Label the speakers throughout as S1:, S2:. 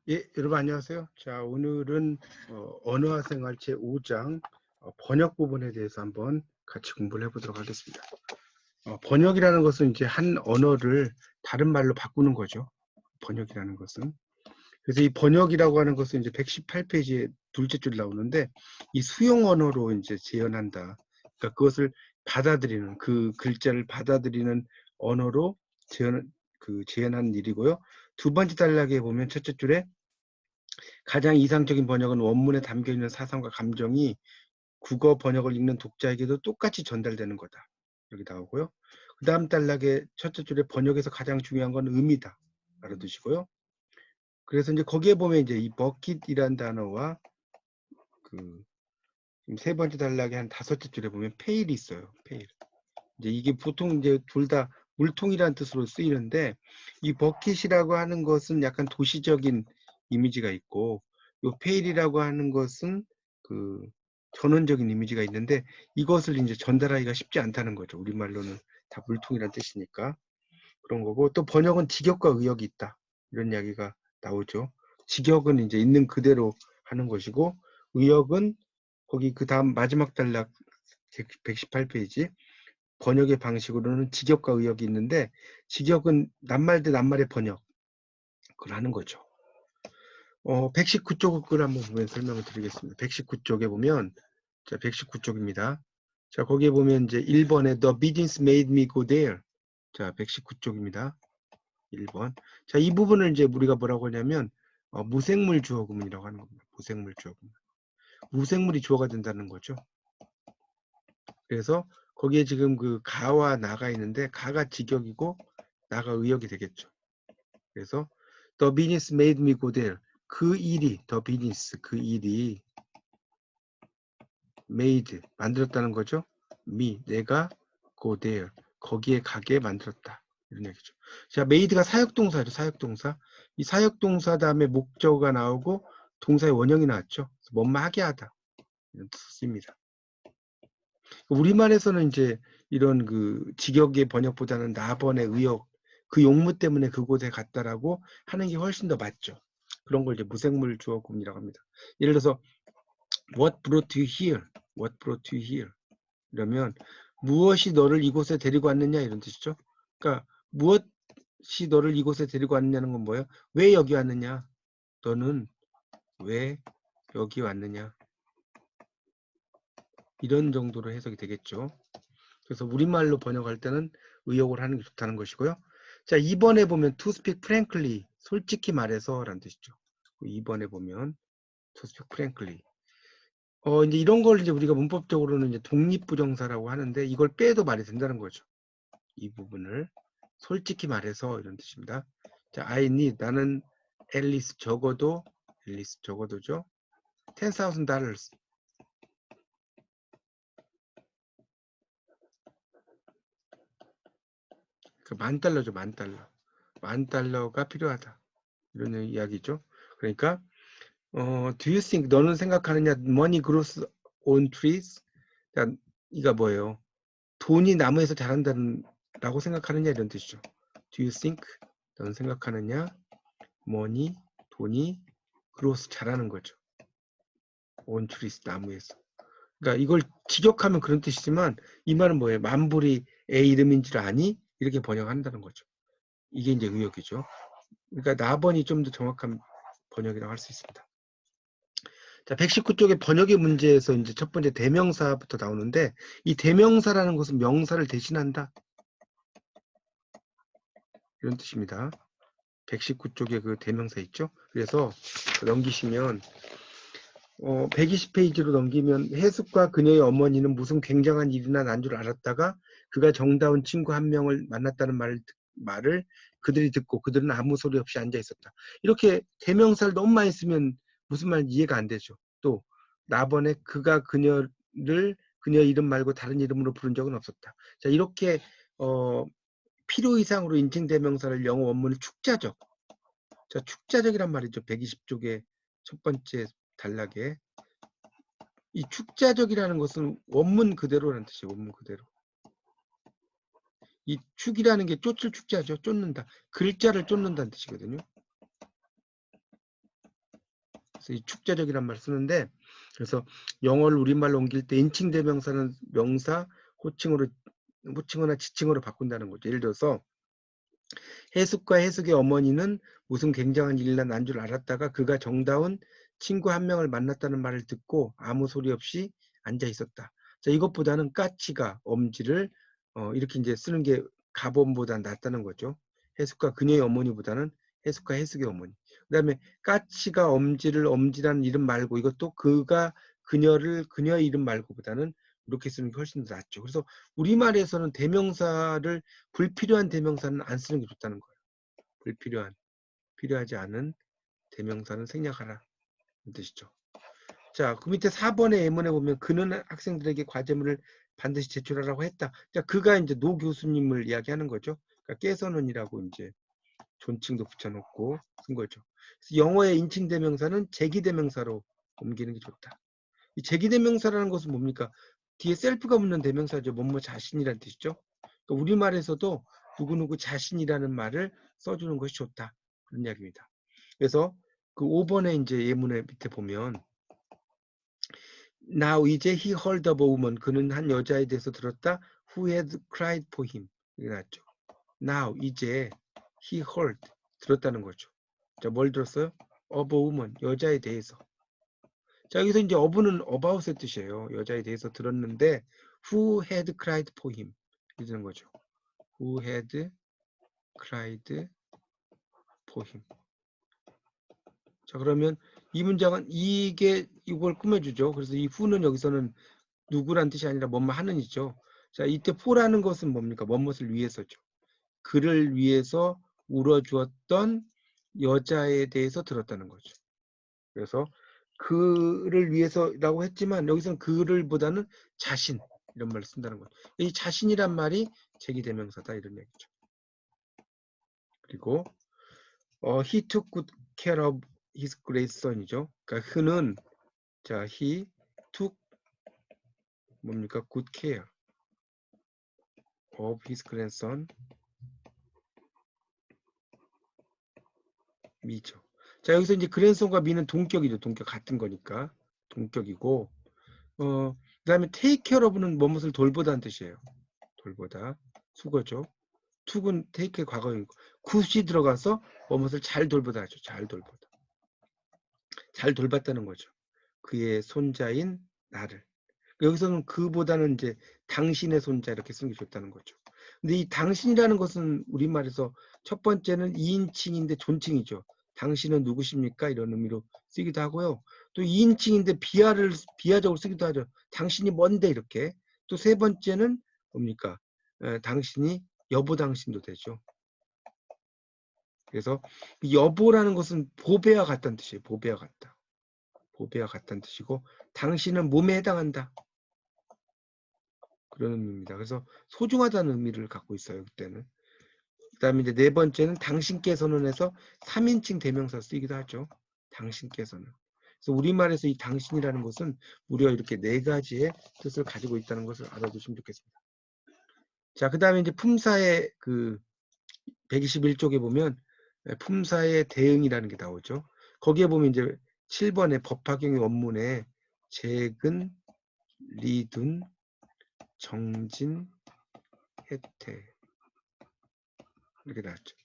S1: 예, 여러분 안녕하세요. 자, 오늘은 언어와 생활 제5장 번역 부분에 대해서 한번 같이 공부를 해보도록 하겠습니다. 번역이라는 것은 이제 한 언어를 다른 말로 바꾸는 거죠. 번역이라는 것은. 그래서 이 번역이라고 하는 것은 이제 118페이지에 둘째 줄 나오는데 이 수용 언어로 이제 재현한다. 그러니까 그것을 받아들이는 그 글자를 받아들이는 언어로 재현한 일이고요. 두 번째 단락에 보면 첫째 줄에 가장 이상적인 번역은 원문에 담겨있는 사상과 감정이 국어 번역을 읽는 독자에게도 똑같이 전달되는 거다. 여기 나오고요. 그 다음 단락의 첫째 줄에 번역에서 가장 중요한 건 의미다. 알아두시고요. 그래서 이제 거기에 보면 이제 이 버킷이란 단어와 그 세 번째 단락의 한 다섯째 줄에 보면 페일이 있어요. 페일. 이제 이게 보통 이제 둘 다 물통이라는 뜻으로 쓰이는데 이 버킷이라고 하는 것은 약간 도시적인 이미지가 있고 요 페일이라고 하는 것은 그 전원적인 이미지가 있는데 이것을 이제 전달하기가 쉽지 않다는 거죠. 우리말로는 다 물통이라는 뜻이니까 그런 거고 또 번역은 직역과 의역이 있다. 이런 이야기가 나오죠. 직역은 이제 있는 그대로 하는 것이고 의역은 거기 그 다음 마지막 단락 118페이지 번역의 방식으로는 직역과 의역이 있는데 직역은 낱말 대 낱말의 번역을 하는 거죠. 119쪽을 한번 보면 설명을 드리겠습니다. 119쪽에 보면 자, 119쪽입니다. 자, 거기에 보면 이제 1번에 The business made me go there. 자, 119쪽입니다. 1번. 자, 이 부분을 이제 우리가 뭐라고 하냐면 무생물 주어구문이라고 하는 겁니다. 무생물 주어구문. 무생물이 주어가 된다는 거죠. 그래서 거기에 지금 그 가와 나가 있는데 가가 직역이고 나가 의역이 되겠죠. 그래서 the business made me go there. 그 일이 the business 그 일이 made 만들었다는 거죠. me 내가 go there 거기에 가게 만들었다. 이런 얘기죠. 자, made가 사역동사죠. 사역동사. 이 사역동사 다음에 목적어가 나오고 동사의 원형이 나왔죠. 뭐뭐 하게 하다. 이런 뜻입니다. 우리말에서는 이제 이런 그 직역의 번역보다는 나번의 의역 그 용무 때문에 그곳에 갔다라고 하는 게 훨씬 더 맞죠. 그런 걸 이제 무생물 주어구문이라고 합니다. 예를 들어서 What brought you here? What brought you here? 이러면 무엇이 너를 이곳에 데리고 왔느냐 이런 뜻이죠. 그러니까 무엇이 너를 이곳에 데리고 왔느냐는 건 뭐예요? 왜 여기 왔느냐? 너는 왜 여기 왔느냐? 이런 정도로 해석이 되겠죠. 그래서 우리말로 번역할 때는 의역을 하는 게 좋다는 것이고요. 자, 2번에 보면 to speak frankly, 솔직히 말해서 라는 뜻이죠. 2번에 보면 to speak frankly. 이제 이런 걸 이제 우리가 문법적으로는 이제 독립부정사라고 하는데 이걸 빼도 말이 된다는 거죠. 이 부분을 솔직히 말해서 이런 뜻입니다. 자, I need 나는 앨리스 적어도죠. $10,000 그 $10,000죠. $10,000. $10,000가 필요하다. 이런 이야기죠. 그러니까 do you think 너는 생각하느냐 money grows on trees? 그러니까 이가 뭐예요? 돈이 나무에서 자란다는 라고 생각하느냐 이런 뜻이죠. Do you think 너는 생각하느냐 money 돈이 grows 자라는 거죠. on trees 나무에서. 그러니까 이걸 직역하면 그런 뜻이지만 이 말은 뭐예요? 만불이 애 이름인 줄 아니? 이렇게 번역한다는 거죠. 이게 이제 의역이죠. 그러니까 나번이 좀 더 정확한 번역이라고 할 수 있습니다. 자, 119쪽의 번역의 문제에서 이제 첫 번째 대명사부터 나오는데 이 대명사라는 것은 명사를 대신한다. 이런 뜻입니다. 119쪽에 그 대명사 있죠. 그래서 넘기시면 120페이지로 넘기면 해숙과 그녀의 어머니는 무슨 굉장한 일이나 난 줄 알았다가 그가 정다운 친구 한 명을 만났다는 말을 그들이 듣고 그들은 아무 소리 없이 앉아 있었다. 이렇게 대명사를 너무 많이 쓰면 무슨 말인지 이해가 안 되죠. 또 나번에 그가 그녀 이름 말고 다른 이름으로 부른 적은 없었다. 자, 이렇게 필요 이상으로 인칭대명사를 영어 원문을 축자적. 자, 축자적이란 말이죠. 120쪽의 첫 번째 단락에 이 축자적이라는 것은 원문 그대로라는 뜻이에요. 원문 그대로. 이 축이라는 게 쫓을 축자죠. 쫓는다. 글자를 쫓는다는 뜻이거든요. 그래서 이 축제적이란 말을 쓰는데, 그래서 영어를 우리말로 옮길 때 인칭 대명사는 명사, 호칭어나 지칭어로 바꾼다는 거죠. 예를 들어서 해숙과 해숙의 어머니는 무슨 굉장한 일이 난 줄 알았다가 그가 정다운 친구 한 명을 만났다는 말을 듣고 아무 소리 없이 앉아 있었다. 자, 이것보다는 까치가 엄지를 이렇게 이제 쓰는 게 가범보다 낫다는 거죠. 해숙과 그녀의 어머니보다는 해숙과 해숙의 어머니. 그다음에 까치가 엄지라는 이름 말고 이것도 그가 그녀의 이름 말고보다는 이렇게 쓰는 게 훨씬 더 낫죠. 그래서 우리말에서는 불필요한 대명사는 안 쓰는 게 좋다는 거예요. 필요하지 않은 대명사는 생략하라. 이 뜻이죠. 자, 그 밑에 4번의 예문에 보면 그는 학생들에게 과제물을 반드시 제출하라고 했다. 자, 그가 이제 노 교수님을 이야기하는 거죠. 그러니까 깨서는이라고 이제 존칭도 붙여놓고 쓴 거죠. 그래서 영어의 인칭 대명사는 제기 대명사로 옮기는 게 좋다. 이 제기 대명사라는 것은 뭡니까? 뒤에 셀프가 붙는 대명사죠. 뭐뭐 자신이라는 뜻이죠. 그러니까 우리말에서도 누구누구 자신이라는 말을 써주는 것이 좋다. 그런 이야기입니다. 그래서 그 5번의 이제 예문의 밑에 보면 Now 이제 he heard of a woman. 그는 한 여자에 대해서 들었다. Who had cried for him. 이게 나왔죠. Now 이제 he heard 들었다는 거죠. 자, 뭘 들었어요? Of a woman. 여자에 대해서. 자, 여기서 이제 of는 about의 뜻이에요. 여자에 대해서 들었는데 who had cried for him. 이러는 거죠. Who had cried for him. 자, 그러면 이 문장은 이걸 꾸며주죠. 그래서 이 who는 여기서는 누구란 뜻이 아니라 뭐뭐 하는이죠. 자, 이때 for라는 것은 뭡니까? 뭐뭇을 위해서죠. 그를 위해서 울어주었던 여자에 대해서 들었다는 거죠. 그래서 그를 위해서라고 했지만 여기서는 그를보다는 자신 이런 말을 쓴다는 거죠. 이 자신이란 말이 제기대명사다 이런 얘기죠. 그리고 he took good care of his great son이죠. 그러니까 그는 자 he took 뭡니까? good care of his grandson 미죠. 자, 여기서 이제 그랜선과 미는 동격이죠. 동격 같은 거니까 동격이고 그다음에 take care of는 뭐뭇을 돌보다는 뜻이에요. 돌보다 수거죠. 툭은 take의 과거이고 굿이 들어가서 뭐뭇을 잘 돌보다 하죠. 잘 돌보다. 잘 돌봤다는 거죠. 그의 손자인 나를. 여기서는 그보다는 이제 당신의 손자 이렇게 쓰는 게 좋다는 거죠. 근데 이 당신이라는 것은 우리말에서 첫 번째는 2인칭인데 존칭이죠. 당신은 누구십니까? 이런 의미로 쓰기도 하고요. 또 2인칭인데 비하적으로 쓰기도 하죠. 당신이 뭔데 이렇게. 또 세 번째는 뭡니까? 당신이 여보 당신도 되죠. 그래서 여보라는 것은 보배와 같다는 뜻이에요. 보배와 같다. 보배와 같다는 뜻이고 당신은 몸에 해당한다. 그런 의미입니다. 그래서 소중하다는 의미를 갖고 있어요. 그때는. 그 다음에 이제 네 번째는 당신께서는 해서 3인칭 대명사 쓰기도 하죠. 당신께서는. 그래서 우리말에서 이 당신이라는 것은 무려 이렇게 네 가지의 뜻을 가지고 있다는 것을 알아두시면 좋겠습니다. 자, 그 다음에 이제 품사의 그 121쪽에 보면 품사의 대응이라는 게 나오죠. 거기에 보면 이제 7번의 법학용의 원문에 재근, 리둔, 정진, 혜태 이렇게 나왔죠.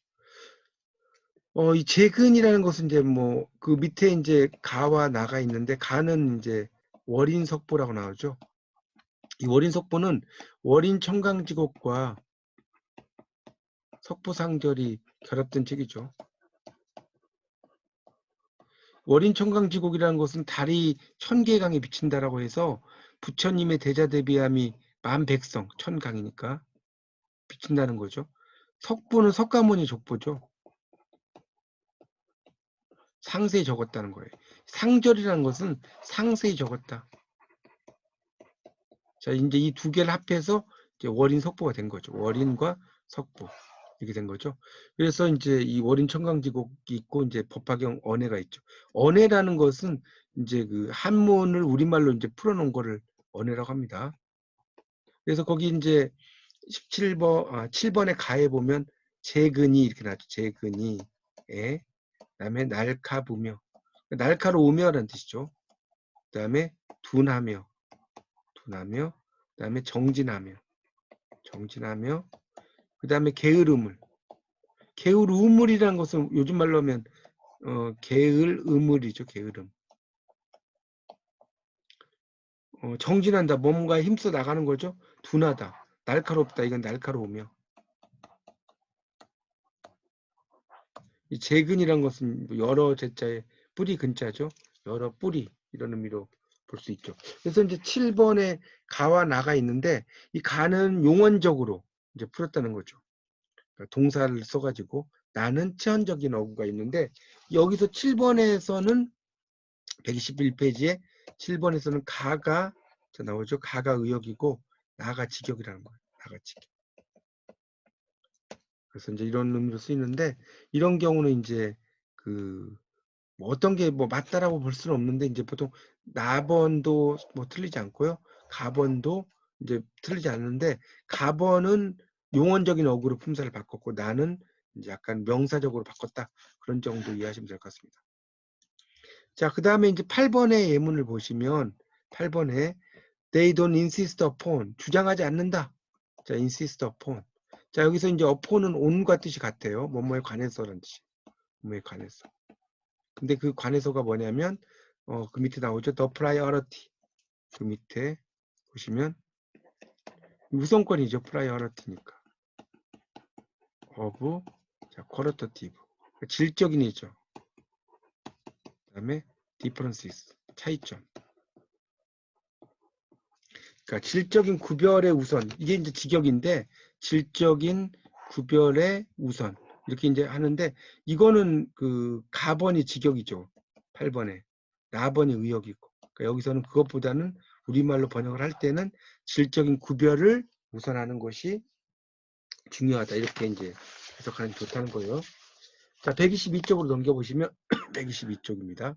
S1: 이 재근이라는 것은 이제 뭐 그 밑에 이제 가와 나가 있는데 가는 이제 월인석보라고 나오죠. 이 월인석보는 월인청강지곡과 석보상절이 결합된 책이죠. 월인청강지곡이라는 것은 달이 1000개의 강에 비친다라고 해서 부처님의 대자대비함이 10,100성, 1000강이니까 비친다는 거죠. 석보는 석가모니 족보죠. 상세히 적었다는 거예요. 상절이라는 것은 상세히 적었다. 자, 이제 이 두 개를 합해서 이제 월인 석보가 된 거죠. 월인과 석보. 이렇게 된 거죠. 그래서 이제 이 월인 청강지곡이 있고 이제 법화경 언해가 있죠. 언해라는 것은 이제 그 한문을 우리말로 이제 풀어놓은 거를 언해라고 합니다. 그래서 거기 이제 7번의 가에 보면 재근이 이렇게 나왔죠. 재근이. 예. 그다음에 날카부며 날카로우며라는 뜻이죠. 그 다음에 둔하며, 둔하며, 그 다음에 정진하며, 정진하며, 그 다음에 게으름을. 게으르음을이라는 것은 요즘 말로 하면 게을음을이죠. 게으름. 정진한다. 뭔가에 힘써 나가는 거죠. 둔하다. 날카롭다. 이건 날카로우며. 이 재근이란 것은 여러 제자의 뿌리 근자죠. 여러 뿌리 이런 의미로 볼 수 있죠. 그래서 이제 7번에 가와 나가 있는데 이 가는 용언적으로 이제 풀었다는 거죠. 그러니까 동사를 써가지고 나는 체언적인 어구가 있는데 여기서 7번에서는 121페이지에 7번에서는 가가 나오죠. 가가 의역이고 나가 직역이라는 거예요. 나가 직역. 그래서 이제 이런 의미로 쓰이는데 이런 경우는 이제 뭐 어떤 게 뭐 맞다라고 볼 수는 없는데 이제 보통 나번도 뭐 틀리지 않고요. 가번도 이제 틀리지 않는데 가번은 용언적인 어구로 품사를 바꿨고 나는 이제 약간 명사적으로 바꿨다. 그런 정도 이해하시면 될 것 같습니다. 자, 그 다음에 이제 8번의 예문을 보시면 8번에 they don't insist upon 주장하지 않는다. 자, insist upon. 자, 여기서 이제 upon은 on과 뜻이 같아요. 뭐뭐에 관해서라는 뜻이. 뭐뭐에 관해서. 근데 그 관해서가 뭐냐면 그 밑에 나오죠. the priority. 그 밑에 보시면 우선권이죠. priority니까. of 자, qualitative. 질적인이죠. 그다음에 differences. 차이점. 그러니까 질적인 구별의 우선. 이게 이제 직역인데 질적인 구별의 우선. 이렇게 이제 하는데 이거는 그 가번이 직역이죠. 8번에. 나번이 의역이고. 그러니까 여기서는 그것보다는 우리말로 번역을 할 때는 질적인 구별을 우선하는 것이 중요하다. 이렇게 이제 해석하는 게 좋다는 거예요. 자, 122쪽으로 넘겨보시면 122쪽입니다.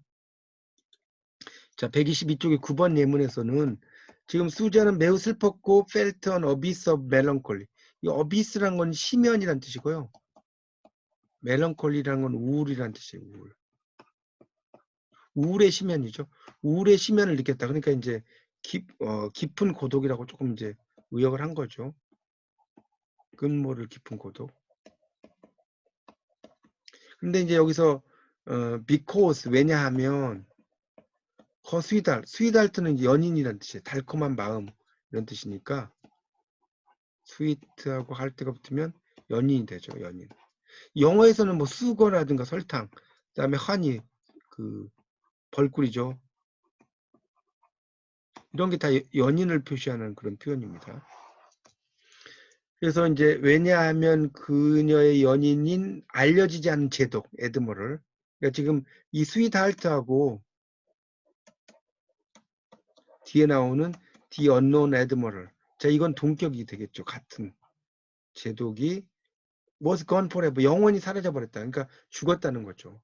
S1: 자, 122쪽의 9번 예문에서는 지금 수자는 매우 슬펐고 felt an abyss of melancholy. 이 abyss라는 건 심연이란 뜻이고요. melancholy라는 건 우울이란 뜻이에요. 우울. 우울의 심연이죠. 우울의 심연을 느꼈다. 그러니까 이제 깊은 고독이라고 조금 이제 의역을 한 거죠. 끝모를 깊은 고독. 근데 이제 여기서 because 왜냐하면 스위달트는 연인이란 뜻이에요. 달콤한 마음 이런 뜻이니까 스위트하고 할 때가 붙으면 연인이 되죠. 연인. 영어에서는 뭐 수거라든가 설탕, 그다음에 허니 그 벌꿀이죠. 이런 게 다 연인을 표시하는 그런 표현입니다. 그래서 이제 왜냐하면 그녀의 연인인 알려지지 않은 제독 에드머를 그러니까 지금 이 스윗하트하고 뒤에 나오는 The Unknown Admiral 자 이건 동격이 되겠죠. 같은 제독이 was gone forever 영원히 사라져 버렸다. 그러니까 죽었다는 거죠.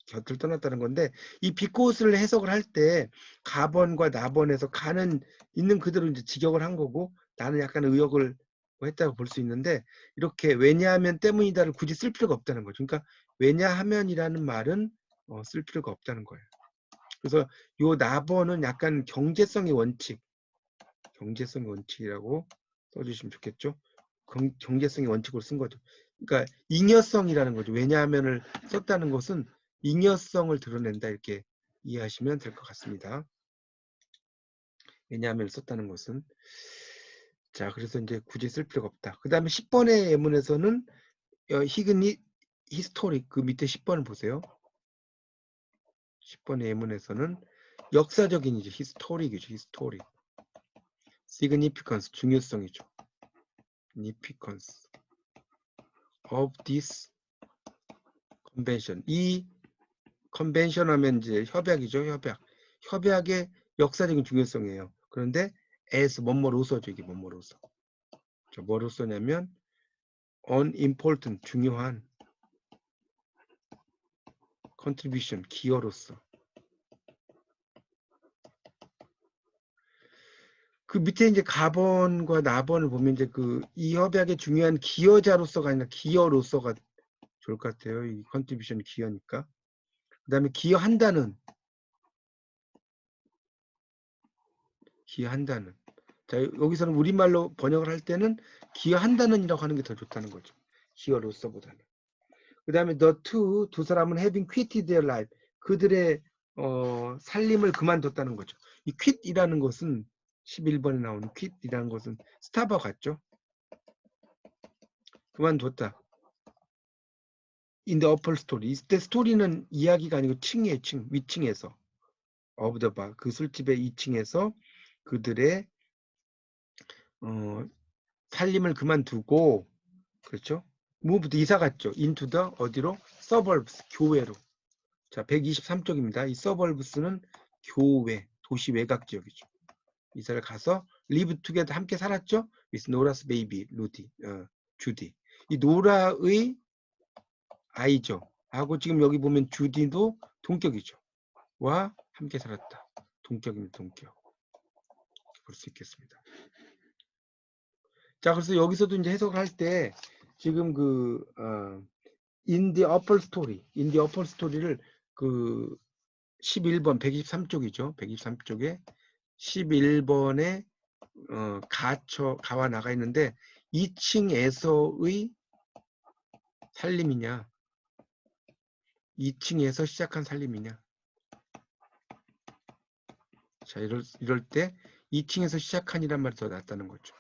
S1: 곁을 떠났다는 건데 이 비코스를 해석을 할 때 가번과 나번에서 가는 있는 그대로 이제 직역을 한 거고 나는 약간 의역을 했다고 볼 수 있는데 이렇게 왜냐하면 때문이다를 굳이 쓸 필요가 없다는 거죠. 그러니까 왜냐하면이라는 말은 쓸 필요가 없다는 거예요. 그래서 요 나번은 약간 경제성의 원칙이라고 써주시면 좋겠죠. 경제성의 원칙으로 쓴 거죠. 그러니까 잉여성이라는 거죠. 왜냐하면을 썼다는 것은 잉여성을 드러낸다 이렇게 이해하시면 될 것 같습니다. 왜냐하면 썼다는 것은 자 그래서 이제 굳이 쓸 필요가 없다. 그 다음에 10번의 예문에서는 히그니 히스토릭 그 밑에 10번을 보세요. 10번의 예문에서는 역사적인이죠. 히스토릭이죠. 히스토릭. significance 중요성이죠. significance of this convention 이 컨벤션 하면 이제 협약이죠. 협약의 역사적인 중요성이에요. 그런데 as 뭐뭐로서죠. 이게 뭐뭐로서. 뭐로서냐면 unimportant 중요한 contribution 기여로서. 그 밑에 이제 가번과 나번을 보면 이제 이 협약의 중요한 기여자로서가 아니라 기여로서가 좋을 것 같아요. 이 컨트리뷰션 기여니까. 그 다음에 기여한다는. 자, 여기서는 우리말로 번역을 할 때는 기여한다는이라고 하는 게 더 좋다는 거죠. 기여로서보다는. 그 다음에 the two, 두 사람은 having quitted their life. 그들의 살림을 그만뒀다는 거죠. 이 quit이라는 것은 11번에 나오는 quit이라는 것은 스탑과 같죠. 그만뒀다. In the upper story. 이때 스토리는 이야기가 아니고 층이에요. 층. 위층에서. of the bar. 그 술집의 2층에서 그들의 살림을 그만두고, 그렇죠? moved, 이사 갔죠. into the, 어디로? suburbs, 교외로. 자, 123쪽입니다. 이 suburbs는 교외, 도시 외곽 지역이죠. 이사를 가서 live together, 함께 살았죠. with Nora's baby, 주디. 이 노라의 아이죠. 하고 지금 여기 보면 주디도 동격이죠. 와 함께 살았다. 동격입니다. 동격. 볼 수 있겠습니다. 자, 그래서 여기서도 이제 해석을 할 때 지금 in the upper story를 그 11번 123쪽이죠. 123쪽에 11번에 가와 나가 있는데 2층에서의 살림이냐, 2층에서 시작한 살림이냐. 자, 이럴 때 2층에서 시작한이란 말이 더 낫다는 거죠.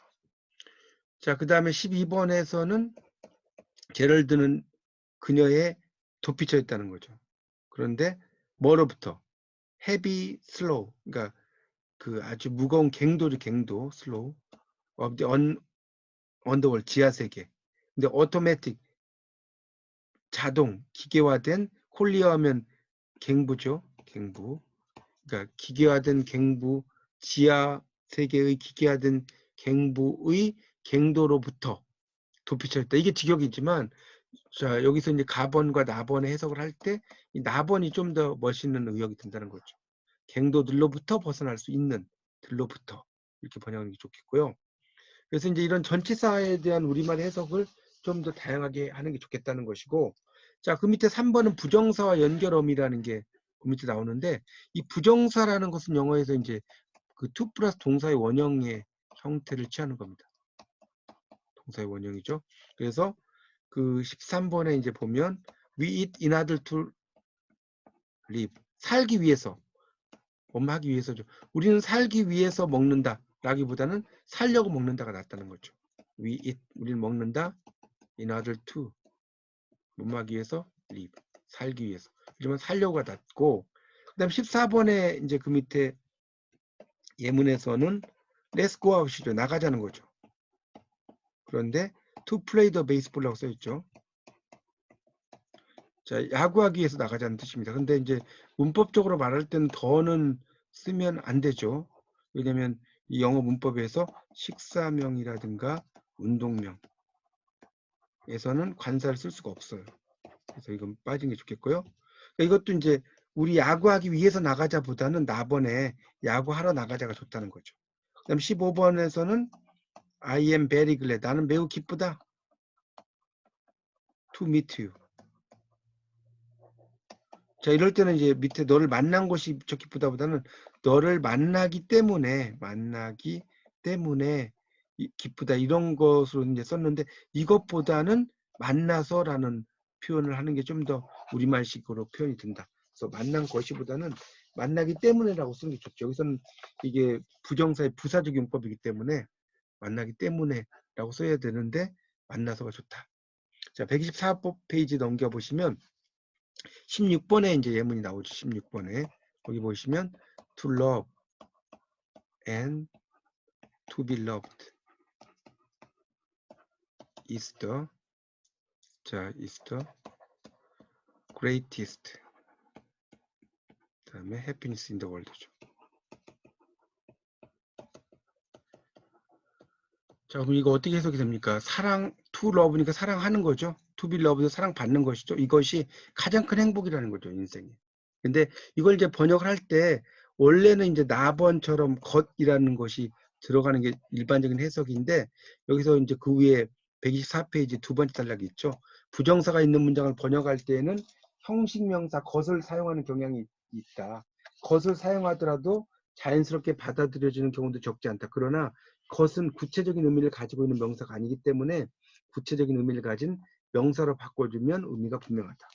S1: 자, 그 다음에 12번에서는 제럴드는 그녀의 도피처 있다는 거죠. 그런데 뭐로부터? heavy slow, 그러니까 그 아주 무거운 갱도죠. 갱도, slow of the underworld, 지하세계. 근데 automatic, 자동, 기계화된, 콜리어하면 갱부죠. 갱부. 그러니까 기계화된 갱부, 지하세계의 기계화된 갱부의 갱도로부터 도피처 있다. 이게 직역이지만, 자, 여기서 이제 가번과 나번의 해석을 할 때 이 나번이 좀 더 멋있는 의역이 된다는 거죠. 갱도들로부터 벗어날 수 있는, 들로부터, 이렇게 번역하는 게 좋겠고요. 그래서 이제 이런 전치사에 대한 우리말 해석을 좀 더 다양하게 하는 게 좋겠다는 것이고, 자, 그 밑에 3번은 부정사와 연결어미라는 게 그 밑에 나오는데, 이 부정사라는 것은 영어에서 이제 그 to 플러스 동사의 원형의 형태를 취하는 겁니다. 동사의 원형이죠. 그래서 그 13번에 이제 보면 we eat in order to live. 살기 위해서, 하기 위해서죠. 우리는 살기 위해서 먹는다 라기보다는 살려고 먹는다가 낫다는 거죠. we eat, 우리는 먹는다 in order to, 하기 위해서 live, 살기 위해서. 이러면 살려고가 낫고, 그 다음 14번에 이제 그 밑에 예문에서는 let's go out이죠. 나가자는 거죠. 그런데 to play the baseball라고 써있죠. 자, 야구하기 위해서 나가자는 뜻입니다. 근데 이제 문법적으로 말할 때는 더는 쓰면 안 되죠. 왜냐면 이 영어 문법에서 식사명이라든가 운동명에서는 관사를 쓸 수가 없어요. 그래서 이건 빠진 게 좋겠고요. 이것도 이제 우리 야구하기 위해서 나가자보다는 나번에 야구하러 나가자가 좋다는 거죠. 그 다음 15번에서는 I am very glad. 나는 매우 기쁘다. To meet you. 자, 이럴 때는 이제 밑에 너를 만난 것이 저 기쁘다보다는 너를 만나기 때문에 기쁘다, 이런 것으로 이제 썼는데, 이것보다는 만나서라는 표현을 하는 게 좀 더 우리말식으로 표현이 된다. 그래서 만난 것이보다는 만나기 때문에라고 쓰는 게 좋죠. 여기서는 이게 부정사의 부사적 용법이기 때문에 만나기 때문에라고 써야 되는데 만나서가 좋다. 자, 124페이지 넘겨보시면 16번에 이제 예문이 나오죠. 16번에 거기 보시면 to love and to be loved is the greatest, 그 다음에 happiness in the world죠. 자, 그럼 이거 어떻게 해석이 됩니까? to love니까 사랑하는 거죠. to be loved, 사랑받는 것이죠. 이것이 가장 큰 행복이라는 거죠, 인생에. 근데 이걸 이제 번역을 할 때 원래는 이제 나번처럼 것이라는 것이 들어가는 게 일반적인 해석인데, 여기서 이제 그 위에 124페이지 두 번째 단락이 있죠. 부정사가 있는 문장을 번역할 때는 형식 명사 것을 사용하는 경향이 있다. 것을 사용하더라도 자연스럽게 받아들여지는 경우도 적지 않다. 그러나 것은 구체적인 의미를 가지고 있는 명사가 아니기 때문에 구체적인 의미를 가진 명사로 바꿔주면 의미가 분명하다.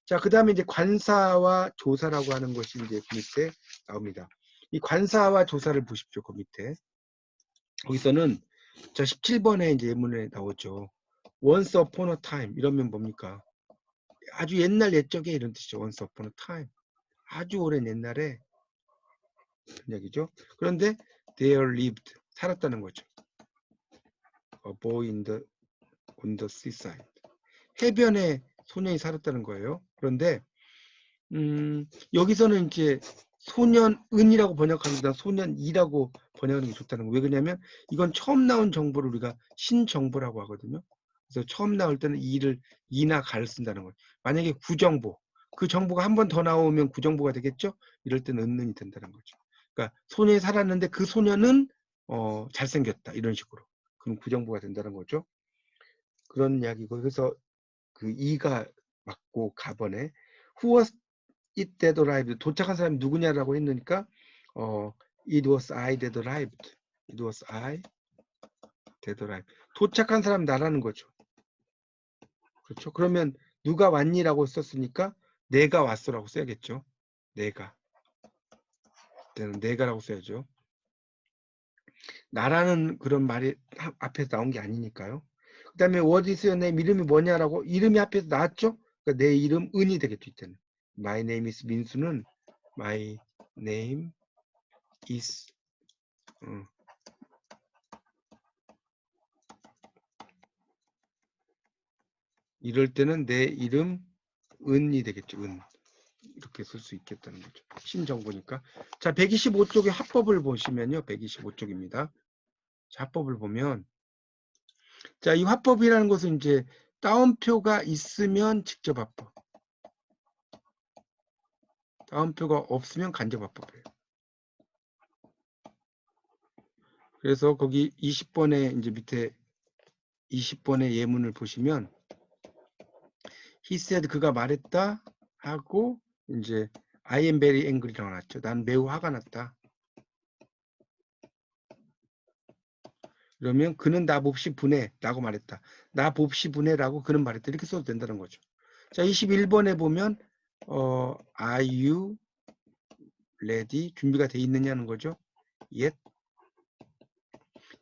S1: 자, 그 다음에 이제 관사와 조사라고 하는 것이 이제 그 밑에 나옵니다. 이 관사와 조사를 보십시오. 그 밑에. 거기서는 자 17번에 이제 예문에 나오죠. Once upon a time 이러면 뭡니까? 아주 옛날 옛적에 이런 뜻이죠. Once upon a time. 아주 오랜 옛날에 그런 얘기죠. 그런데 there lived 살았다는 거죠. A boy on the seaside. 해변에 소년이 살았다는 거예요. 그런데 여기서는 이제 소년은이라고 번역합니다. 소년이라고 번역하는 게 좋다는 거예요. 왜 그러냐면 이건 처음 나온 정보를 우리가 신정보라고 하거든요. 그래서 처음 나올 때는 이나 가를 쓴다는 거예요. 만약에 구정보, 그 정보가 한 번 더 나오면 구정보가 되겠죠? 이럴 때는 은는이 된다는 거죠. 그러니까 소년이 살았는데 그 소년은 잘생겼다. 이런 식으로. 그럼 구정보가 된다는 거죠. 그런 이야기고 그래서 그 이가 맞고 가번에 who was it that arrived 도착한 사람이 누구냐라고 했으니까 it was I that arrived. It was I that arrived. 도착한 사람 나라는 거죠. 그렇죠? 그러면 누가 왔니라고 썼으니까 내가 왔어라고 써야겠죠. 내가. 그때는 내가라고 써야죠. 나라는 그런 말이 앞에서 나온 게 아니니까요. 그 다음에 what is your name? 이름이 뭐냐라고 이름이 앞에서 나왔죠? 그러니까 내 이름 은이 되겠죠. 이때는. My name is 민수는 my name is 이럴 때는 내 이름 은이 되겠죠. 은. 이렇게 쓸 수 있겠다는 거죠. 신정보니까. 자, 125쪽의 합법을 보시면요. 125쪽입니다. 자, 합법을 보면 자, 이 화법이라는 것은 이제 따옴표가 있으면 직접 화법. 따옴표가 없으면 간접 화법이에요. 그래서 거기 20번에 이제 밑에 20번의 예문을 보시면 he said 그가 말했다 하고 이제 I am very angry라고 나왔죠. 난 매우 화가 났다. 그러면 그는 나 몹시 분해라고 말했다. 나 몹시 분해라고 그는 말했다. 이렇게 써도 된다는 거죠. 자, 21번에 보면 are you ready? 준비가 돼 있느냐는 거죠. yet.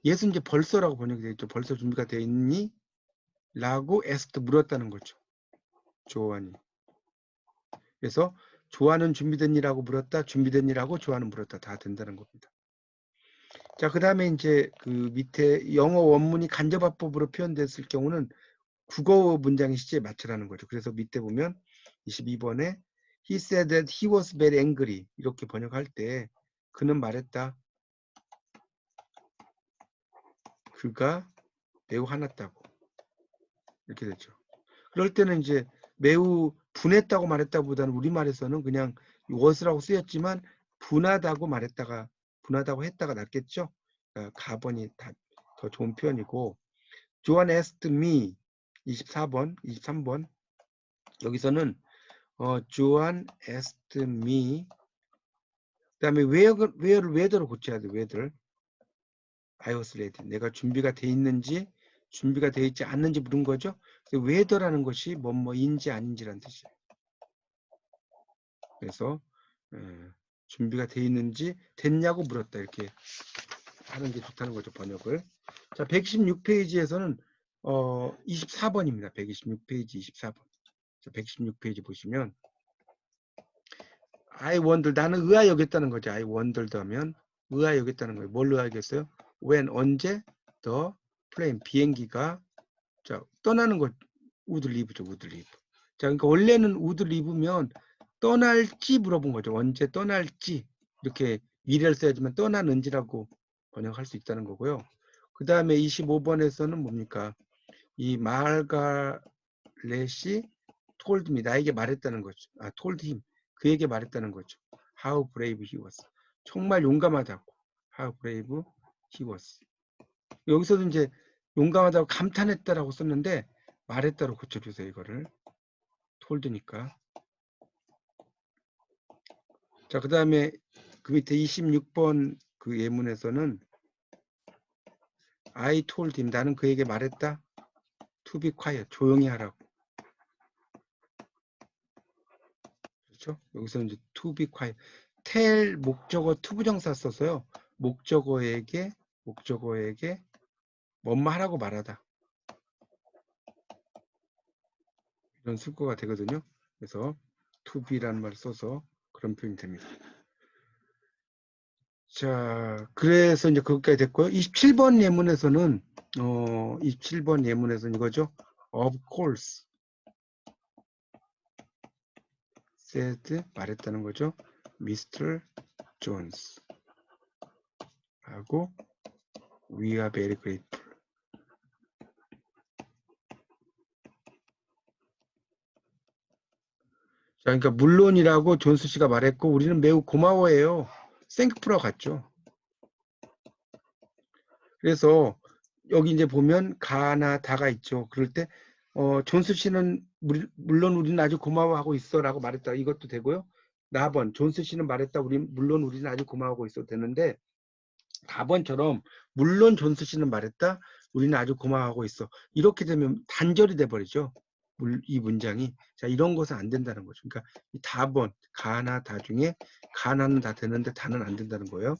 S1: yet은 이제 벌써라고 번역이 되어 있죠. 벌써 준비가 돼 있니? 라고 asked 물었다는 거죠. 조안이. 그래서 조안은 준비됐니라고 물었다. 준비됐니라고 조안은 물었다. 다 된다는 겁니다. 자, 그 다음에 이제 그 밑에 영어 원문이 간접화법으로 표현됐을 경우는 국어 문장의 시제에 맞추라는 거죠. 그래서 밑에 보면 22번에 he said that he was very angry 이렇게 번역할 때 그는 말했다. 그가 매우 화났다고. 이렇게 되죠. 그럴 때는 이제 매우 분했다고 말했다보다는 우리말에서는 그냥 was라고 쓰였지만 분하다고 말했다가 분하다고 했다가 낫겠죠. 그러니까 가번이 더 좋은 표현이고 John asked me 24번, 23번 여기서는 John asked me 그 다음에 where를 고쳐야 돼. whether I was ready. 내가 준비가 돼 있는지 준비가 돼 있지 않는지 물은 거죠. whether라는 것이 뭐뭐인지 아닌지라는 뜻이에요. 그래서 준비가 돼 있는지 됐냐고 물었다. 이렇게 하는 게 좋다는 거죠. 번역을. 자, 126페이지에서는 24번입니다. 126페이지 24번. 자, 116페이지 보시면 I wonder 나는 의아여겼다는 거죠. I wondered 하면 의아여겼다는 거예요. 뭘 의아여겼어요? when 언제 the plane 비행기가 자, 떠나는 것 would leave죠. would leave. 자, 그러니까 원래는 would leave면 떠날지 물어본 거죠. 언제 떠날지 이렇게 미래를 써야지만 떠나는지라고 번역할 수 있다는 거고요. 그 다음에 25번에서는 뭡니까? 이 마르가렛이 told me 나에게 말했다는 거죠. told him 그에게 말했다는 거죠. How brave he was. 정말 용감하다고. How brave he was. 여기서도 이제 용감하다고 감탄했다라고 썼는데 말했다로 고쳐주세요. 이거를 told니까. 자, 그 다음에 그 밑에 26번 그 예문에서는 I told him, 나는 그에게 말했다. To be quiet, 조용히 하라고. 그렇죠? 여기서는 이제 to be quiet. tell 목적어 투부정사 써서요. 목적어에게 뭐뭐 하라고 말하다. 이런 술구가 되거든요. 그래서 to be라는 말을 써서 그런 표현이 됩니다. 자, 그래서 이제 그것까지 됐고요. 27번 예문에서는 27번 예문에서는 이거죠. Of course said 말했다는 거죠. Mr. Jones 하고 We are very grateful. 자, 그러니까 물론이라고 존스 씨가 말했고 우리는 매우 고마워해요. thankful하고 같죠. 그래서 여기 이제 보면 가나 다가 있죠. 그럴 때 존스 씨는 물론 우리는 아주 고마워하고 있어라고 말했다. 이것도 되고요. 나번 존스 씨는 말했다. 물론 우리는 아주 고마워하고 있어도 되는데 가번처럼 물론 존스 씨는 말했다. 우리는 아주 고마워하고 있어. 이렇게 되면 단절이 돼 버리죠. 이 문장이. 자, 이런 것은 안 된다는 거죠. 그러니까 이 다번 가나 다 중에 가나는 다 되는데 다는 안 된다는 거예요.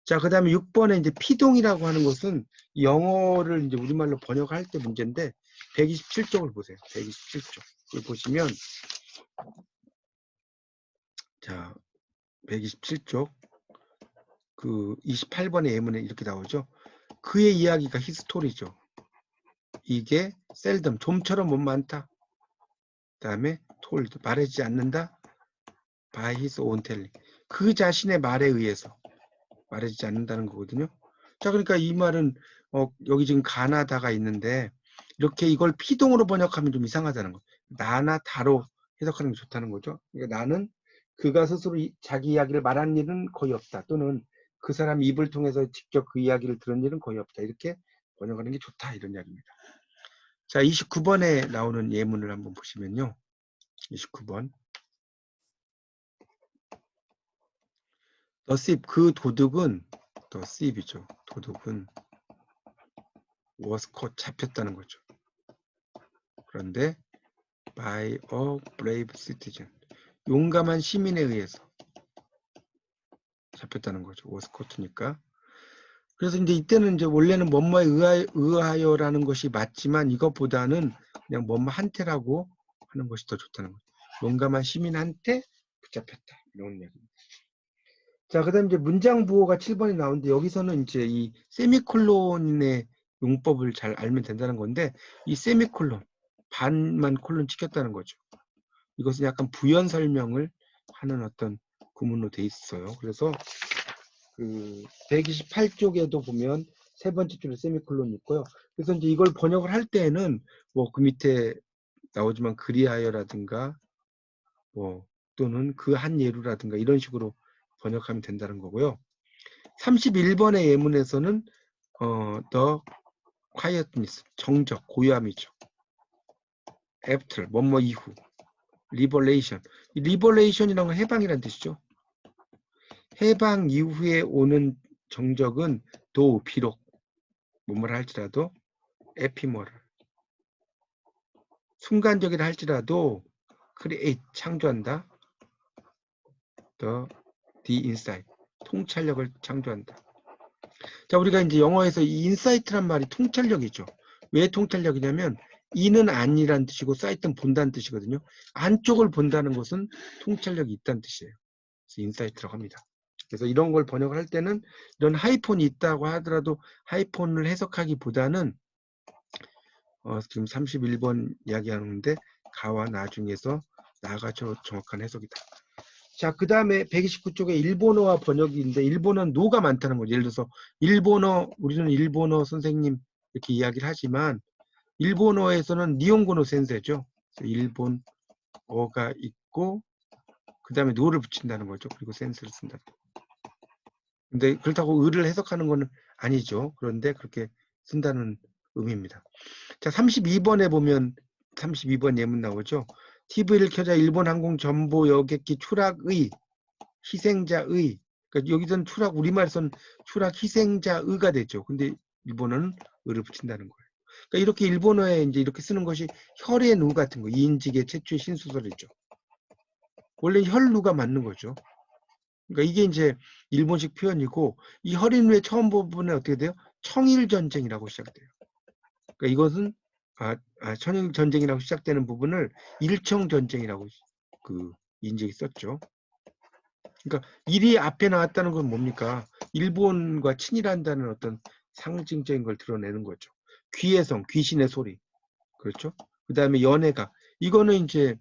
S1: 자, 그 다음에 6번에 이제 피동이라고 하는 것은 영어를 이제 우리말로 번역할 때 문제인데 127쪽을 보세요. 127쪽. 을 보시면 자, 127쪽 그 28번의 예문에 이렇게 나오죠. 그의 이야기가 히스토리죠. 이게 seldom, 좀처럼 못 많다. 그 다음에 told, 말하지 않는다. by his own telling. 그 자신의 말에 의해서 말하지 않는다는 거거든요. 자, 그러니까 이 말은 여기 지금 가나다가 있는데 이렇게 이걸 피동으로 번역하면 좀 이상하다는 거. 나나 다로 해석하는 게 좋다는 거죠. 그러니까 나는 그가 스스로 자기 이야기를 말한 일은 거의 없다. 또는 그 사람 입을 통해서 직접 그 이야기를 들은 일은 거의 없다. 이렇게 번역하는 게 좋다. 이런 이야기입니다. 자, 29번에 나오는 예문을 한번 보시면요. 29번. The thief, 그 도둑은 the thief이죠. 도둑은 was caught, 잡혔다는 거죠. 그런데 by a brave citizen, 용감한 시민에 의해서 잡혔다는 거죠. was caught니까. 그래서 이제 이때는 이제 원래는 뭐뭐에 의하여라는 것이 맞지만 이것보다는 그냥 뭐뭐한테라고 하는 것이 더 좋다는 거죠. 용감한 시민한테 붙잡혔다. 이런 얘기입니다. 자, 그 다음에 이제 문장 부호가 7번에 나오는데 여기서는 이제 이 세미콜론의 용법을 잘 알면 된다는 건데 이 세미콜론, 반만 콜론 찍혔다는 거죠. 이것은 약간 부연 설명을 하는 어떤 구문으로 돼 있어요. 그래서 그 128쪽에도 보면 세 번째 줄에 세미콜론이 있고요. 그래서 이제 이걸 번역을 할 때에는 뭐 그 밑에 나오지만 그리하여라든가 뭐 또는 그 한 예루라든가 이런 식으로 번역하면 된다는 거고요. 31번의 예문에서는 the quietness, 정적, 고요함이죠. after, 뭐뭐 이후, liberation. liberation이라는 건 해방이라는 뜻이죠. 해방 이후에 오는 정적은 도 비록 뭐뭐라 할지라도 ephemeral, 순간적이라 할지라도 create, 창조한다. the insight, 통찰력을 창조한다. 자, 우리가 이제 영어에서 이 인사이트란 말이 통찰력이죠. 왜 통찰력이냐면 이는 아니란 뜻이고 사이트는 본다는 뜻이거든요. 안쪽을 본다는 것은 통찰력이 있다는 뜻이에요. 그래서 인사이트라고 합니다. 그래서 이런 걸 번역을 할 때는 이런 하이폰이 있다고 하더라도 하이폰을 해석하기보다는 지금 31번 이야기하는데 가와 나 중에서 나가 정확한 해석이다. 자, 그 다음에 129쪽에 일본어와 번역인데 일본어는 노가 많다는 거죠. 예를 들어서 일본어, 우리는 일본어 선생님 이렇게 이야기를 하지만 일본어에서는 니혼고노 센세죠. 일본어가 있고 그 다음에 노를 붙인다는 거죠. 그리고 센스를 쓴다. 근데 그렇다고 의를 해석하는 거는 아니죠. 그런데 그렇게 쓴다는 의미입니다. 자, 32번에 보면 32번 예문 나오죠. TV를 켜자 일본 항공 전보 여객기 추락의 희생자의. 그러니까 여기서는 추락, 우리말에서는 추락 희생자의가 되죠. 근데 일본어는 의를 붙인다는 거예요. 그러니까 이렇게 일본어에 이제 이렇게 쓰는 것이 혈의 누 같은 거, 이인직의 최초의 신소설이죠. 원래 혈누가 맞는 거죠. 그러니까 이게 이제 일본식 표현이고, 이 혈인누의 처음 부분에 어떻게 돼요? 청일전쟁이라고 시작돼요. 그러니까 이것은 청일전쟁이라고 시작되는 부분을 일청전쟁이라고 그 인식이 썼죠. 그러니까 일이 앞에 나왔다는 건 뭡니까? 일본과 친일한다는 어떤 상징적인 걸 드러내는 거죠. 귀의 성, 귀신의 소리. 그렇죠? 그 다음에 연애가. 이거는 이제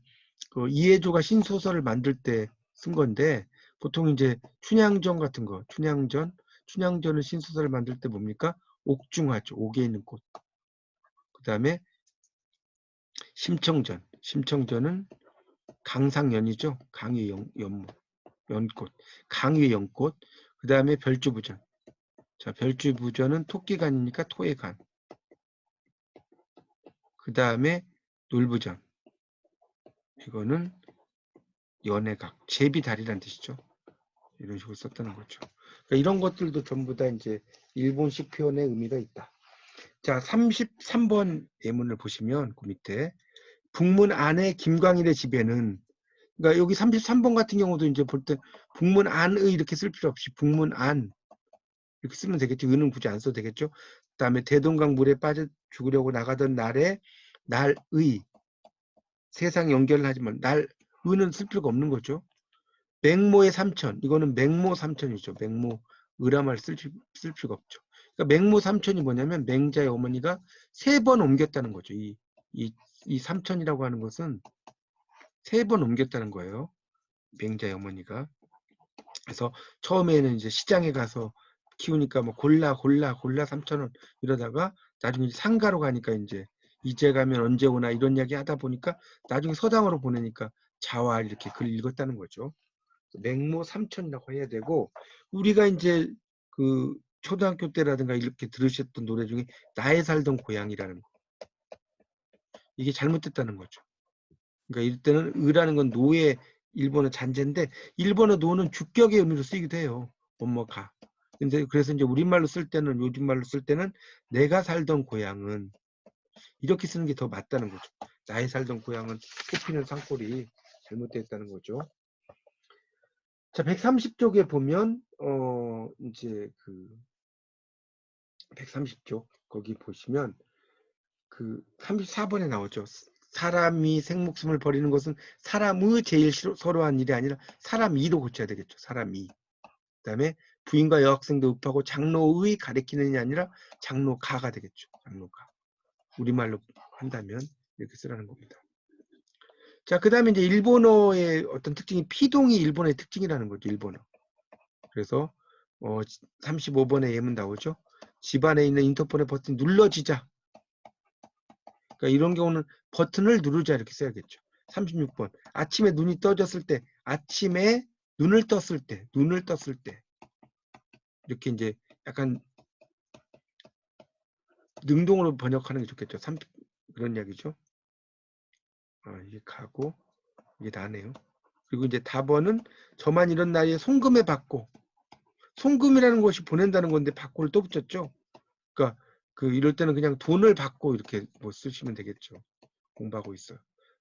S1: 그 이해조가 신소설을 만들 때 쓴 건데, 보통 이제 춘향전 같은 거, 춘향전을 신소설을 만들 때 뭡니까? 옥중화죠. 옥에 있는 꽃. 그 다음에 심청전은 강상연이죠. 강의 연무, 연꽃. 강의 연꽃. 그 다음에 별주부전. 자, 별주부전은 토끼간이니까 토의 간. 그 다음에 놀부전. 이거는 연애각, 제비다리란 뜻이죠. 이런 식으로 썼다는 거죠. 그러니까 이런 것들도 전부 다 이제 일본식 표현의 의미가 있다. 자, 33번 예문을 보시면 그 밑에 북문 안의 김광일의 집에는, 그러니까 여기 33번 같은 경우도 이제 볼 때 북문 안의 이렇게 쓸 필요 없이 북문 안 이렇게 쓰면 되겠죠. 의는 굳이 안 써도 되겠죠. 그 다음에 대동강 물에 빠져 죽으려고 나가던 날에 날의 세상 연결을 하지만 날 의는 쓸 필요가 없는 거죠. 맹모의 삼천, 이거는 맹모 삼천이죠. 맹모, 의라말 쓸 필요가 없죠. 그러니까 맹모 삼천이 뭐냐면 맹자의 어머니가 3번 옮겼다는 거죠. 이 삼천이라고 하는 것은 3번 옮겼다는 거예요. 맹자의 어머니가. 그래서 처음에는 이제 시장에 가서 키우니까 뭐 골라 3,000원 이러다가 나중에 상가로 가니까 이제 가면 언제 오나 이런 이야기 하다 보니까 나중에 서당으로 보내니까 자와 이렇게 글 읽었다는 거죠. 맹모 삼천이라고 해야 되고, 우리가 이제 그 초등학교 때라든가 이렇게 들으셨던 노래 중에 나의 살던 고향이라는 거, 이게 잘못됐다는 거죠. 그러니까 이때는 의라는 건 노의 일본어 잔재인데, 일본어 노는 주격의 의미로 쓰이기도 해요. 뭐가. 근데 그래서 이제 우리말로 쓸 때는, 요즘 말로 쓸 때는 내가 살던 고향은 이렇게 쓰는 게 더 맞다는 거죠. 나의 살던 고향은 꽃피는 산골이 잘못됐다는 거죠. 자, 130쪽에 보면 이제 그 130쪽 거기 보시면 그 34번에 나오죠. 사람이 생목숨을 버리는 것은 사람의 제일 서러운 일이 아니라 사람이로 고쳐야 되겠죠. 사람이. 그다음에 부인과 여학생도 읍하고 장로의 가리키는 게 아니라 장로가가 되겠죠. 장로가. 우리말로 한다면 이렇게 쓰라는 겁니다. 자, 그다음에 이제 일본어의 어떤 특징이 피동이 일본어의 특징이라는 거죠. 일본어. 그래서 35번에 예문 나오죠. 집안에 있는 인터폰의 버튼 눌러지자. 그러니까 이런 경우는 버튼을 누르자 이렇게 써야겠죠. 36번. 아침에 눈이 떠졌을 때, 아침에 눈을 떴을 때 이렇게 이제 약간 능동으로 번역하는 게 좋겠죠. 그런 이야기죠. 이게 가고 이게 나네요. 그리고 이제 답원은 저만 이런 나이에 송금해 받고, 송금이라는 것이 보낸다는 건데 받고를 또 붙였죠. 그러니까 이럴 때는 그냥 돈을 받고 이렇게 뭐 쓰시면 되겠죠. 공부하고 있어요.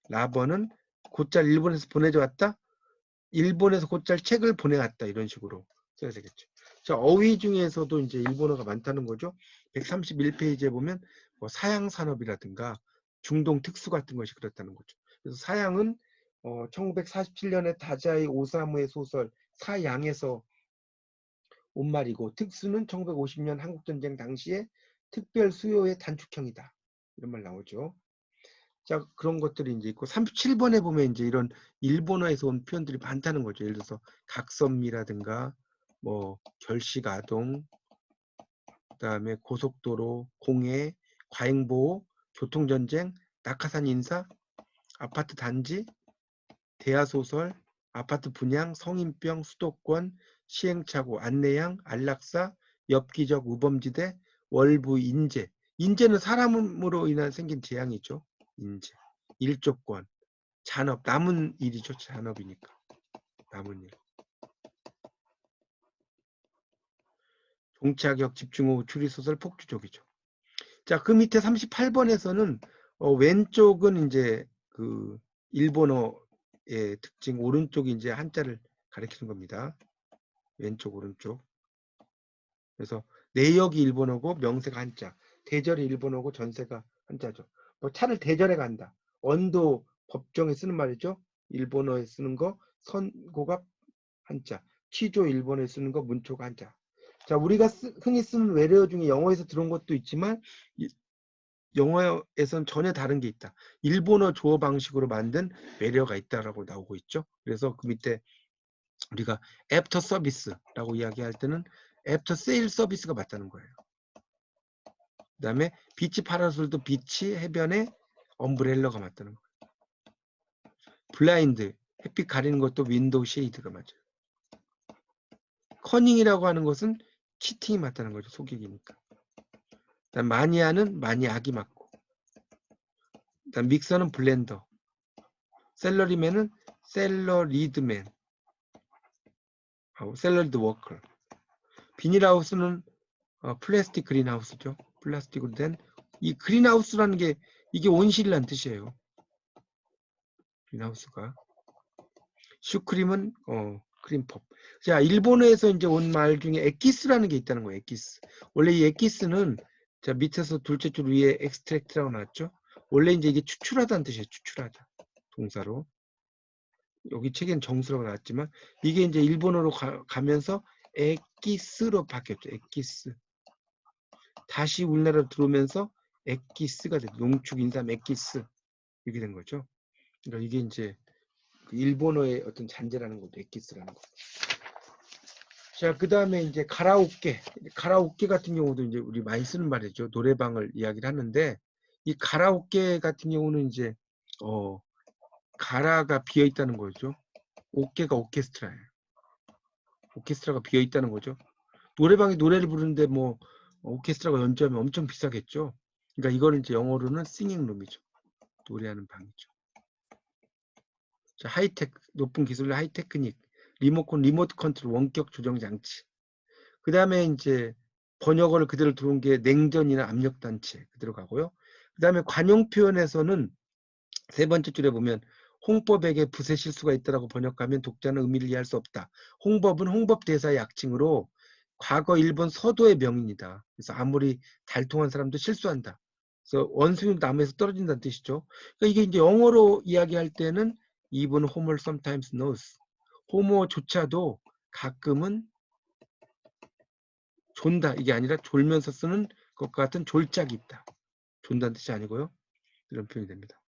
S1: 라번은 곧잘 일본에서 보내져 왔다. 일본에서 곧잘 책을 보내왔다. 이런 식으로 써야 되겠죠. 자, 어휘 중에서도 이제 일본어가 많다는 거죠. 131페이지에 보면 뭐 사양 산업이라든가 중동 특수 같은 것이 그렇다는 거죠. 그래서 사양은 1947년에 다자이 오사무의 소설 사양에서 온 말이고, 특수는 1950년 한국전쟁 당시에 특별 수요의 단축형이다. 이런 말 나오죠. 자, 그런 것들이 이제 있고, 37번에 보면 이제 이런 일본어에서 온 표현들이 많다는 거죠. 예를 들어서 각선미라든가 뭐 결식아동, 그다음에 고속도로, 공해, 과잉보호, 교통전쟁, 낙하산 인사, 아파트 단지, 대하소설, 아파트 분양, 성인병, 수도권, 시행착오, 안내양, 안락사, 엽기적 우범지대, 월부 인재. 인재는 사람으로 인한 생긴 재앙이죠. 인재. 일조권, 잔업, 남은 일이죠. 잔업이니까. 남은 일. 동차격, 집중호우, 추리소설, 폭주족이죠. 자, 그 밑에 38번에서는 왼쪽은 이제 그 일본어의 특징, 오른쪽이 이제 한자를 가리키는 겁니다. 왼쪽, 오른쪽. 그래서 내역이 일본어고 명세가 한자, 대절이 일본어고 전세가 한자죠. 뭐 차를 대절해 간다. 언도 법정에 쓰는 말이죠. 일본어에 쓰는 거, 선고가 한자, 취조 일본어에 쓰는 거, 문초가 한자. 자, 우리가 흔히 쓰는 외래어 중에 영어에서 들어온 것도 있지만 영어에선 전혀 다른 게 있다. 일본어 주어 방식으로 만든 외래어가 있다라고 나오고 있죠. 그래서 그 밑에 우리가 애프터 서비스라고 이야기할 때는 애프터 세일 서비스가 맞다는 거예요. 그 다음에 비치 파라솔도 비치 해변에 엄브렐러가 맞다는 거예요. 블라인드 햇빛 가리는 것도 윈도우 쉐이드가 맞아요. 커닝이라고 하는 것은 치팅이 맞다는 거죠. 속이기니까. 그다음 마니아는 마니악이 맞고, 그다음 믹서는 블렌더, 셀러리맨은 셀러리드맨, 셀러리드 워커. 비닐하우스는 플라스틱 그린하우스죠. 플라스틱으로 된 이 그린하우스라는 게 이게 온실이라는 뜻이에요. 그린하우스가. 슈크림은 크림팝. 자, 일본어에서 이제 온 말 중에 엑기스라는 게 있다는 거예요. 엑기스. 원래 이 엑기스는 자 밑에서 둘째 줄 위에 엑스트랙트라고 나왔죠. 원래 이제 이게 추출하다는 뜻이에요. 추출하다. 동사로. 여기 책엔 정수라고 나왔지만 이게 이제 일본어로 가면서 엑기스로 바뀌었죠. 엑기스. 다시 우리나라로 들어오면서 엑기스가 됐죠. 농축 인삼 엑기스. 이렇게 된 거죠. 그러니까 이게 이제 일본어의 어떤 잔재라는 거죠. 엑기스라는 거. 자, 그 다음에 이제 가라오케. 가라오케 같은 경우도 이제 우리 많이 쓰는 말이죠. 노래방을 이야기를 하는데, 이 가라오케 같은 경우는 이제, 가라가 비어 있다는 거죠. 오케가 오케스트라예요. 오케스트라가 비어 있다는 거죠. 노래방에 노래를 부르는데 뭐, 오케스트라가 연주하면 엄청 비싸겠죠. 그러니까 이거는 이제 영어로는 싱잉룸이죠. 노래하는 방이죠. 자, 하이테크, 높은 기술의 하이테크닉, 리모컨, 리모트 컨트롤, 원격 조정 장치. 그 다음에 이제 번역어를 그대로 들어온 게 냉전이나 압력단체 그대로 가고요. 그 다음에 관용 표현에서는 세 번째 줄에 보면 홍법에게 부세 실수가 있다라고 번역하면 독자는 의미를 이해할 수 없다. 홍법은 홍법대사의 약칭으로 과거 일본 서도의 명입니다. 그래서 아무리 달통한 사람도 실수한다. 그래서 원숭이도 나무에서 떨어진다는 뜻이죠. 그러니까 이게 이제 영어로 이야기할 때는 even homo sometimes knows. 호모조차도 가끔은 존다 이게 아니라 졸면서 쓰는 것과 같은 졸작이 있다. 존다는 뜻이 아니고요. 이런 표현이 됩니다.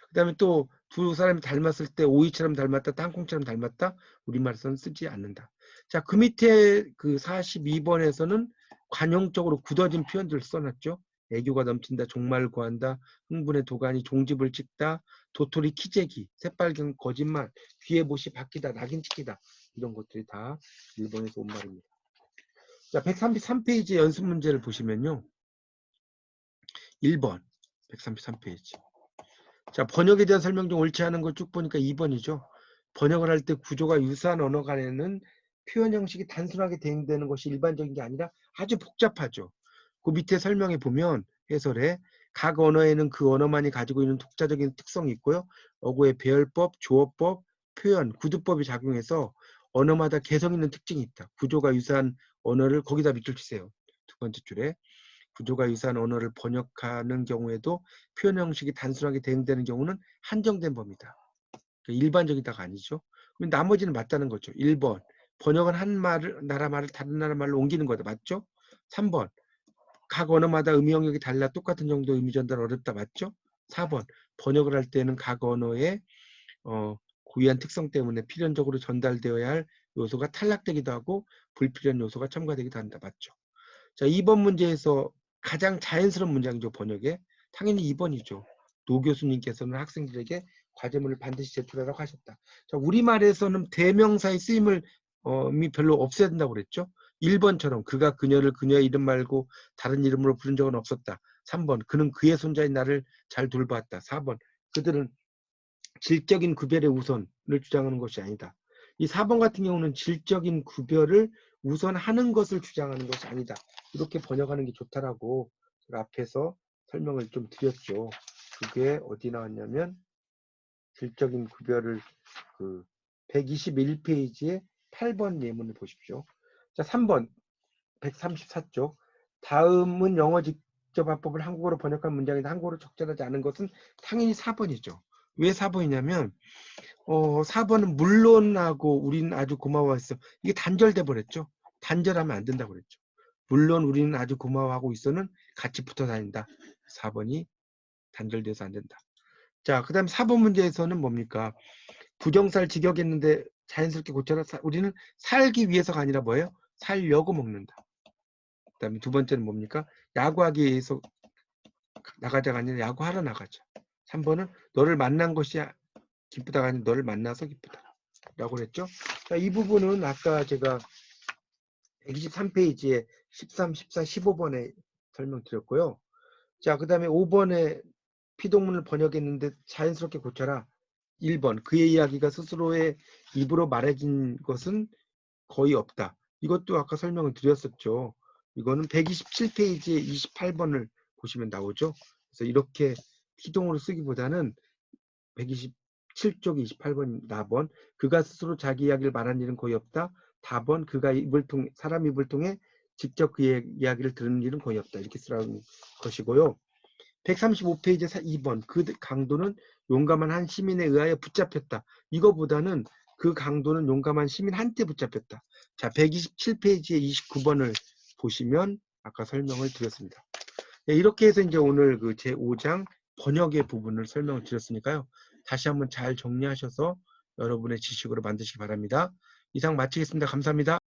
S1: 그 다음에 또 두 사람이 닮았을 때 오이처럼 닮았다, 땅콩처럼 닮았다. 우리말에서는 쓰지 않는다. 자, 그 밑에 그 42번에서는 관용적으로 굳어진 표현들을 써놨죠. 애교가 넘친다, 종말 구한다, 흥분의 도가니, 종집을 찍다, 도토리 키재기, 새빨간 거짓말, 귀에 못이 박히다, 낙인 찍히다. 이런 것들이 다 일본에서 온 말입니다. 자, 133페이지 연습 문제를 보시면요. 1번 133페이지. 자, 번역에 대한 설명 중 옳지 않은 걸 쭉 보니까 2번이죠. 번역을 할 때 구조가 유사한 언어 간에는 표현 형식이 단순하게 대응되는 것이 일반적인 게 아니라 아주 복잡하죠. 그 밑에 설명에 보면 해설에 각 언어에는 그 언어만이 가지고 있는 독자적인 특성이 있고요. 어구의 배열법, 조어법, 표현, 구두법이 작용해서 언어마다 개성 있는 특징이 있다. 구조가 유사한 언어를 거기다 밑줄 치세요. 두 번째 줄에. 구조가 유사한 언어를 번역하는 경우에도 표현 형식이 단순하게 대응되는 경우는 한정된 범위다. 일반적이다가 아니죠. 그럼 나머지는 맞다는 거죠. 1번 번역은 한 말을 나라 말을 다른 나라 말로 옮기는 거다. 맞죠? 3번 각 언어마다 의미 영역이 달라 똑같은 정도 의미 전달 어렵다. 맞죠? 4번 번역을 할 때는 각 언어의 고유한 특성 때문에 필연적으로 전달되어야 할 요소가 탈락되기도 하고 불필요한 요소가 첨가되기도 한다. 맞죠? 자, 2번 문제에서 가장 자연스러운 문장이죠. 번역에. 당연히 2번이죠. 노 교수님께서는 학생들에게 과제물을 반드시 제출하라고 하셨다. 자, 우리말에서는 대명사의 쓰임을 별로 없애야 된다고 그랬죠. 1번처럼 그가 그녀를 그녀의 이름 말고 다른 이름으로 부른 적은 없었다. 3번 그는 그의 손자인 나를 잘 돌봤다. 4번 그들은 질적인 구별의 우선을 주장하는 것이 아니다. 이 4번 같은 경우는 질적인 구별을 우선 하는 것을 주장하는 것이 아니다. 이렇게 번역하는 게 좋다라고 제가 앞에서 설명을 좀 드렸죠. 그게 어디 나왔냐면 질적인 구별을 121페이지에 8번 예문을 보십시오. 자, 3번 134쪽. 다음은 영어 직접화법을 한국어로 번역한 문장인데 한국어로 적절하지 않은 것은 당연히 4번이죠. 왜 4번이냐면 4번은 물론하고 우리는 아주 고마워했어. 이게 단절돼 버렸죠. 단절하면 안 된다고 그랬죠. 물론 우리는 아주 고마워하고 있어는 같이 붙어 다닌다. 4번이 단절돼서 안 된다. 자, 그 다음 4번 문제에서는 뭡니까? 부정살 직역했는데 자연스럽게 고쳐라. 우리는 살기 위해서가 아니라 뭐예요? 살려고 먹는다. 그 다음에 두 번째는 뭡니까? 야구하기 위해서 나가자가 아니라 야구하러 나가자. 3번은 너를 만난 것이 기쁘다가 아니라 너를 만나서 기쁘다. 라고 그랬죠. 자, 이 부분은 아까 제가 123페이지에 13, 14, 15번에 설명드렸고요. 자, 그 다음에 5번에 피동문을 번역했는데 자연스럽게 고쳐라. 1번 그의 이야기가 스스로의 입으로 말해진 것은 거의 없다. 이것도 아까 설명을 드렸었죠. 이거는 127페이지에 28번을 보시면 나오죠. 그래서 이렇게 피동으로 쓰기보다는 127쪽 28번 나번 그가 스스로 자기 이야기를 말한 일은 거의 없다. 다번 그가 사람 입을 통해 직접 그의 이야기를 들은 일은 거의 없다. 이렇게 쓰라는 것이고요. 135페이지 2번 그 강도는 용감한 한 시민에 의하여 붙잡혔다. 이거보다는 그 강도는 용감한 시민 한테 붙잡혔다. 자, 127페이지에 29번을 보시면 아까 설명을 드렸습니다. 네, 이렇게 해서 이제 오늘 그 제5장 번역의 부분을 설명을 드렸으니까요. 다시 한번 잘 정리하셔서 여러분의 지식으로 만드시기 바랍니다. 이상 마치겠습니다. 감사합니다.